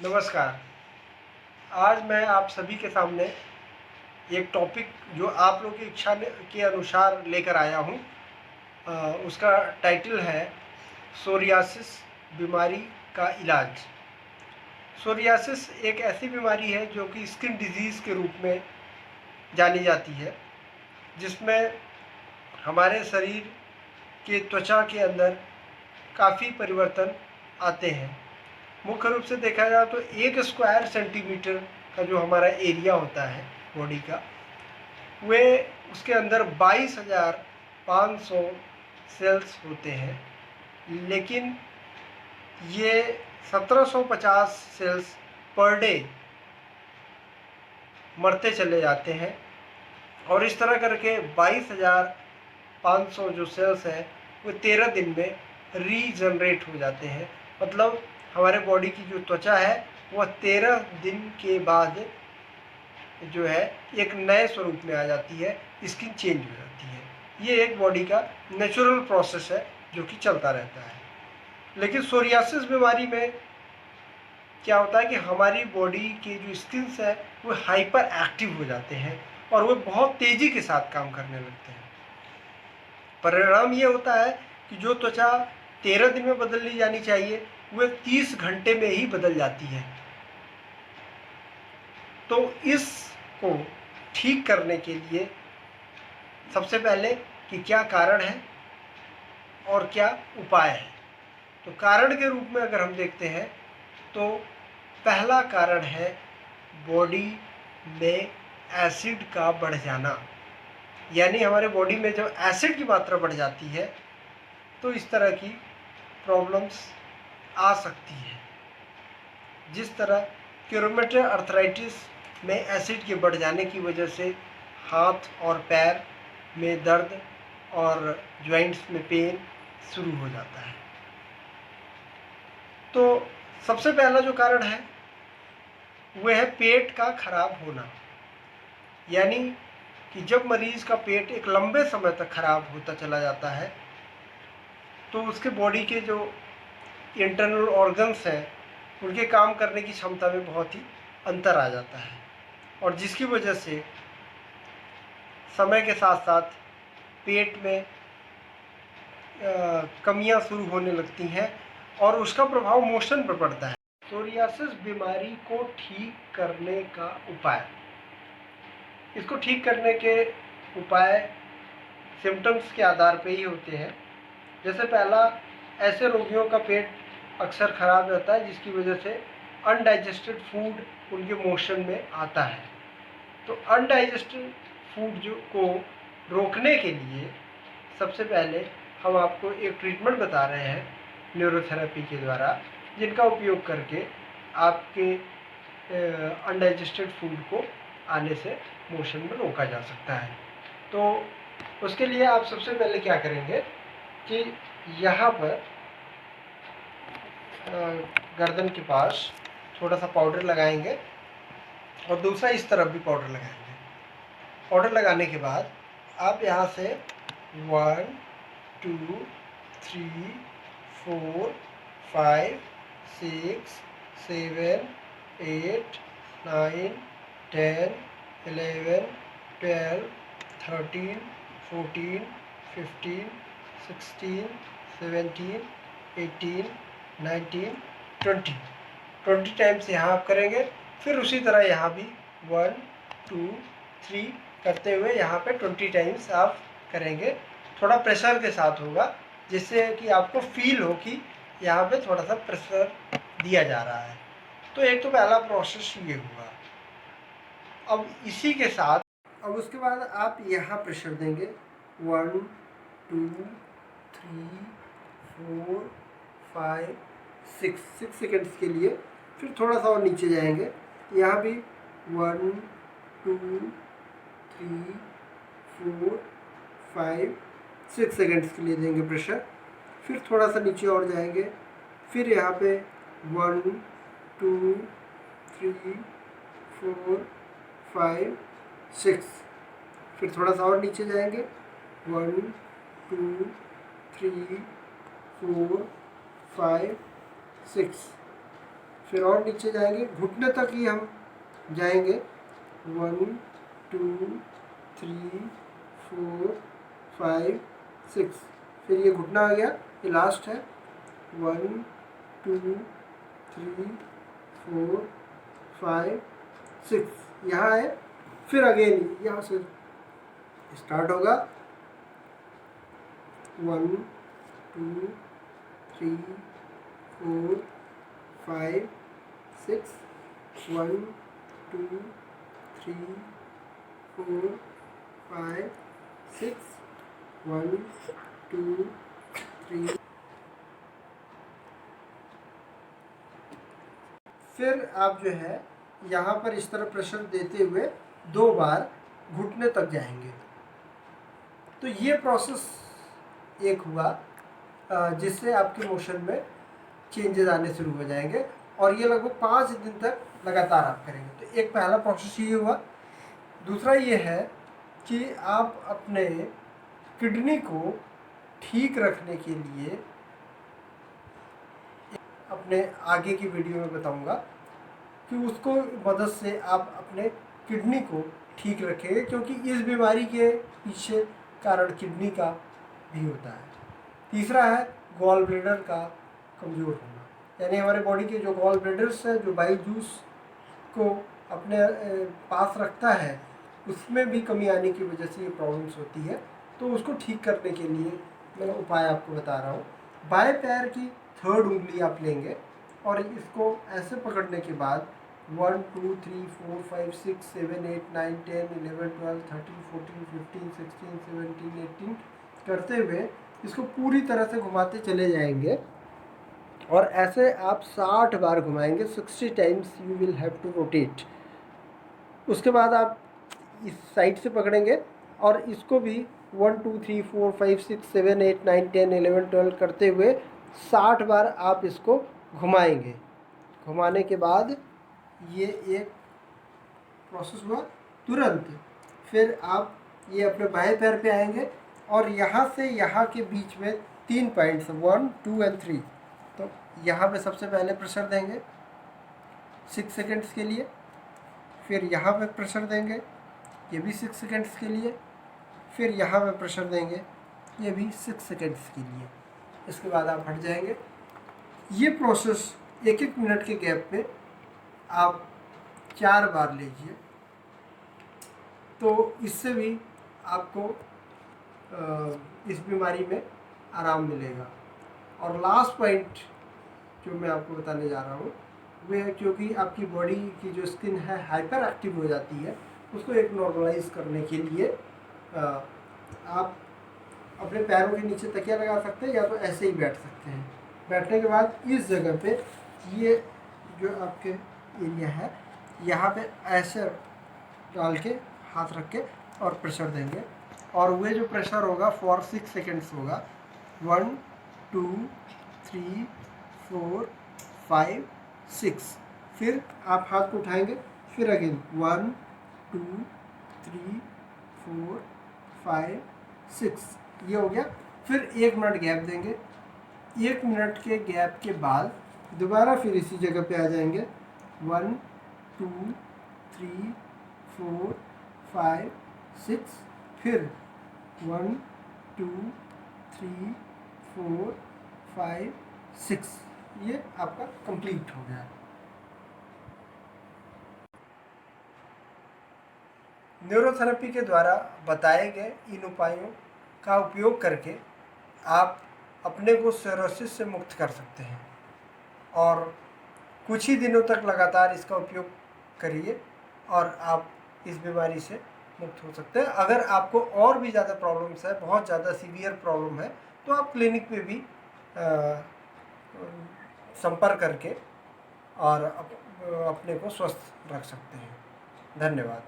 नमस्कार। आज मैं आप सभी के सामने एक टॉपिक जो आप लोग की इच्छा के अनुसार लेकर आया हूँ। उसका टाइटल है सोरियासिस बीमारी का इलाज। सोरियासिस एक ऐसी बीमारी है जो कि स्किन डिजीज़ के रूप में जानी जाती है, जिसमें हमारे शरीर के त्वचा के अंदर काफ़ी परिवर्तन आते हैं। मुख्य रूप से देखा जाए तो 1 स्क्वायर सेंटीमीटर का जो हमारा एरिया होता है बॉडी का, वे उसके अंदर 22,500 सेल्स होते हैं, लेकिन ये 1750 सेल्स पर डे मरते चले जाते हैं। और इस तरह करके 22,500 जो सेल्स हैं वो 13 दिन में रीजनरेट हो जाते हैं। मतलब हमारे बॉडी की जो त्वचा है वह 13 दिन के बाद जो है एक नए स्वरूप में आ जाती है, स्किन चेंज हो जाती है। ये एक बॉडी का नेचुरल प्रोसेस है जो कि चलता रहता है। लेकिन सोरियासिस बीमारी में क्या होता है कि हमारी बॉडी के जो स्किन्स है वो हाइपर एक्टिव हो जाते हैं और वो बहुत तेज़ी के साथ काम करने लगते हैं। परिणाम ये होता है कि जो त्वचा 13 दिन में बदलनी जानी चाहिए वह 30 घंटे में ही बदल जाती है। तो इसको ठीक करने के लिए सबसे पहले कि क्या कारण है और क्या उपाय है। तो कारण के रूप में अगर हम देखते हैं तो पहला कारण है बॉडी में एसिड का बढ़ जाना। यानी हमारे बॉडी में जब एसिड की मात्रा बढ़ जाती है तो इस तरह की प्रॉब्लम्स आ सकती है। जिस तरह क्यूरोमेटल अर्थराइटिस में एसिड के बढ़ जाने की वजह से हाथ और पैर में दर्द और जॉइंट्स में पेन शुरू हो जाता है। तो सबसे पहला जो कारण है वह है पेट का खराब होना। यानी कि जब मरीज़ का पेट एक लंबे समय तक खराब होता चला जाता है तो उसके बॉडी के जो इंटरनल ऑर्गन्स हैं उनके काम करने की क्षमता में बहुत ही अंतर आ जाता है, और जिसकी वजह से समय के साथ साथ पेट में कमियां शुरू होने लगती हैं और उसका प्रभाव मोशन पर पड़ता है। सोरियासिस बीमारी को ठीक करने का उपाय, इसको ठीक करने के उपाय सिम्टम्स के आधार पर ही होते हैं। जैसे पहला, ऐसे रोगियों का पेट अक्सर ख़राब रहता है जिसकी वजह से अनडाइजेस्टेड फूड उनके मोशन में आता है। तो अनडाइजेस्टेड फूड जो को रोकने के लिए सबसे पहले हम आपको एक ट्रीटमेंट बता रहे हैं न्यूरोथेरेपी के द्वारा, जिनका उपयोग करके आपके अनडाइजेस्टेड फूड को आने से मोशन में रोका जा सकता है। तो उसके लिए आप सबसे पहले क्या करेंगे कि यहाँ पर गर्दन के पास थोड़ा सा पाउडर लगाएंगे और दूसरा इस तरफ भी पाउडर लगाएंगे। पाउडर लगाने के बाद आप यहाँ से 1 2 3 4 5 6 7 8 9 10 11 12 13 14 15 16 17 18 19 20 टाइम्स यहाँ आप करेंगे। फिर उसी तरह यहाँ भी 1 2 3 करते हुए यहाँ पे 20 टाइम्स आप करेंगे। थोड़ा प्रेशर के साथ होगा जिससे कि आपको फील हो कि यहाँ पे थोड़ा सा प्रेशर दिया जा रहा है। तो एक तो पहला प्रोसेस ये हुआ। अब इसी के साथ अब उसके बाद आप यहाँ प्रेशर देंगे 1 2 3 4 5 6 सेकेंड्स के लिए। फिर थोड़ा सा और नीचे जाएंगे, यहाँ भी 1 2 3 4 5 6 सेकेंड्स के लिए देंगे प्रेशर। फिर थोड़ा सा नीचे और जाएंगे, फिर यहाँ पे 1 2 3 4 5 6। फिर थोड़ा सा और नीचे जाएंगे, 1 2 3 4 5 6। फिर और नीचे जाएंगे, घुटने तक ही हम जाएंगे। 1 2 3 4 5 6। फिर ये घुटना आ गया, ये लास्ट है। 1 2 3 4 5 6 यहाँ है। फिर अगेन यहाँ से स्टार्ट होगा। 1 2 3 4 5 6। 1 2 3 4 5 6। 1 2 3। फिर आप जो है यहाँ पर इस तरह प्रेशर देते हुए 2 बार घुटने तक जाएंगे। तो ये प्रोसेस एक हुआ जिससे आपके मोशन में चेंजेस आने शुरू हो जाएंगे, और ये लगभग 5 दिन तक लगातार आप करेंगे। तो एक पहला प्रोसेस ये हुआ। दूसरा ये है कि आप अपने किडनी को ठीक रखने के लिए, अपने आगे की वीडियो में बताऊंगा कि उसको मदद से आप अपने किडनी को ठीक रखेंगे, क्योंकि इस बीमारी के पीछे कारण किडनी का भी होता है। तीसरा है गॉल ब्लैडर का कमज़ोर होना, यानी हमारे बॉडी के जो गॉल ब्लैडर्स है, जो बाइल जूस को अपने पास रखता है, उसमें भी कमी आने की वजह से ये प्रॉब्लम्स होती है। तो उसको ठीक करने के लिए मैं उपाय आपको बता रहा हूँ। बाएं पैर की 3rd उंगली आप लेंगे और इसको ऐसे पकड़ने के बाद 1 2 3 4 5 6 7 8 9 10 11 12 13 14 15 16 17 18 करते हुए इसको पूरी तरह से घुमाते चले जाएंगे, और ऐसे आप 60 बार घुमाएंगे। 60 times you will have to rotate. उसके बाद आप इस साइड से पकड़ेंगे और इसको भी 1 2 3 4 5 6 7 8 9 10 11 12 करते हुए 60 बार आप इसको घुमाएंगे। घुमाने के बाद ये एक प्रोसेस हुआ। तुरंत फिर आप ये अपने बाएं पैर पे आएंगे और यहाँ से यहाँ के बीच में 3 पॉइंट्स 1 2 और 3। तो यहाँ पे सबसे पहले प्रेशर देंगे 6 सेकेंड्स के लिए। फिर यहाँ पे प्रेशर देंगे, ये भी 6 सेकेंड्स के लिए। फिर यहाँ पे प्रेशर देंगे, ये भी 6 सेकेंड्स के लिए। इसके बाद आप हट जाएंगे। ये प्रोसेस 1-1 मिनट के गैप पे आप 4 बार लीजिए, तो इससे भी आपको इस बीमारी में आराम मिलेगा। और लास्ट पॉइंट जो मैं आपको बताने जा रहा हूँ वो है, क्योंकि आपकी बॉडी की जो स्किन है हाइपर एक्टिव हो जाती है, उसको एक नॉर्मलाइज करने के लिए आप अपने पैरों के नीचे तकिया लगा सकते हैं या तो ऐसे ही बैठ सकते हैं। बैठने के बाद इस जगह पे ये जो आपके एरिया है, यहाँ पे ऐसे डाल के हाथ रख के और प्रेशर देंगे, और वह जो प्रेशर होगा फॉर 6 सेकेंड्स होगा। 1 2 3 4 5 6। फिर आप हाथ को उठाएंगे, फिर अगेन 1 2 3 4 5 6, ये हो गया। फिर 1 मिनट गैप देंगे। 1 मिनट के गैप के बाद दोबारा फिर इसी जगह पे आ जाएंगे। 1 2 3 4 5 6। फिर 1 2 3 4 5 6, ये आपका कंप्लीट हो गया। न्यूरोथेरेपी के द्वारा बताए गए इन उपायों का उपयोग करके आप अपने को सिरोसिस से मुक्त कर सकते हैं, और कुछ ही दिनों तक लगातार इसका उपयोग करिए और आप इस बीमारी से मुक्त हो सकते हैं। अगर आपको और भी ज़्यादा प्रॉब्लम्स है, बहुत ज़्यादा सीवियर प्रॉब्लम है, तो आप क्लिनिक में भी संपर्क करके और अपने को स्वस्थ रख सकते हैं। धन्यवाद।